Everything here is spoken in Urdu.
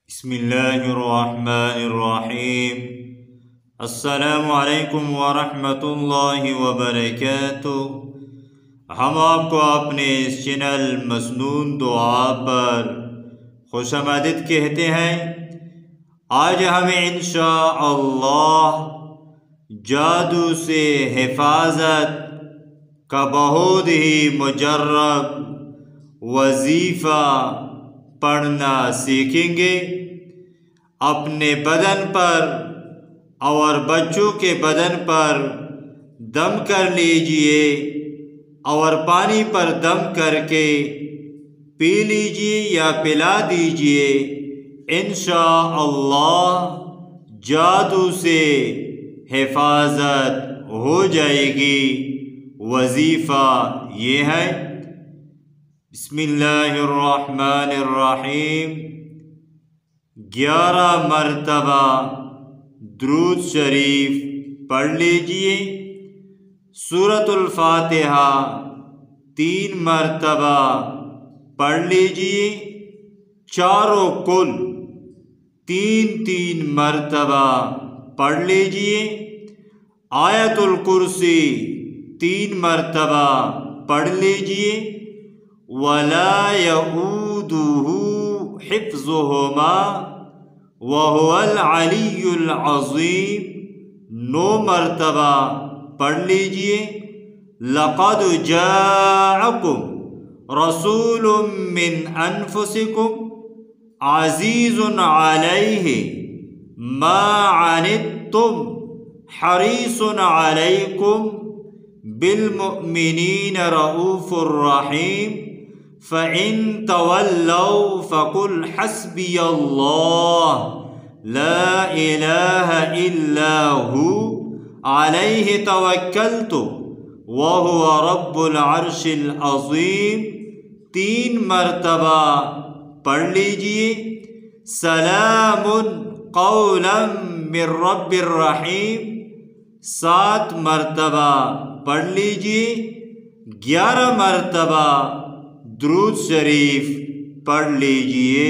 بسم اللہ الرحمن الرحیم۔ السلام علیکم ورحمۃ اللہ وبرکاتہ۔ ہم آپ کو اپنے اس چینل مسنون دعا پر خوش آمدید کہتے ہیں۔ آج ہمیں انشاءاللہ جادو سے حفاظت کا بہت ہی مجرب وظیفہ پڑھنا سیکھیں گے۔ اپنے بدن پر اور بچوں کے بدن پر دم کر لیجئے اور پانی پر دم کر کے پی لیجئے یا پلا دیجئے۔ انشاءاللہ جادو سے حفاظت ہو جائے گی۔ وظیفہ یہ ہے: بسم اللہ الرحمن الرحیم، 11 مرتبہ درود شریف پڑھ لیجئے۔ سورۃ الفاتحہ 3 مرتبہ پڑھ لیجئے۔ چاروں کل 3 مرتبہ پڑھ لیجئے۔ آیت الکرسی 3 مرتبہ پڑھ لیجئے۔ وَلَا يَئُودُهُ حِفْظُهُمَا وَهُوَ الْعَلِيُّ الْعَظِيمُ 9 مرتبہ پڑھ لیجئے۔ لَقَدْ جَاءَكُمْ رَسُولٌ مِّنْ أَنفُسِكُمْ عَزِيزٌ عَلَيْهِ مَا عَنِتُّمْ حَرِيصٌ عَلَيْكُمْ بِالْمُؤْمِنِينَ رَءُوفٌ رَحِيمٌ فَإِن تَوَلَّوْا فَقُلْ حَسْبِيَ اللَّهُ لَا إِلَٰهَ إِلَّا هُوَ عَلَيْهِ تَوَكَّلْتُ وَهُوَ رَبُّ الْعَرْشِ الْعَظِيمِ 3 مرتبہ پڑھ لیجئے۔ سَلَامٌ قَوْلًا مِّن رَّبٍّ رَّحِيمٍ 7 مرتبہ پڑھ لیجئے۔ 11 مرتبہ درود شریف پڑھ لیجئے۔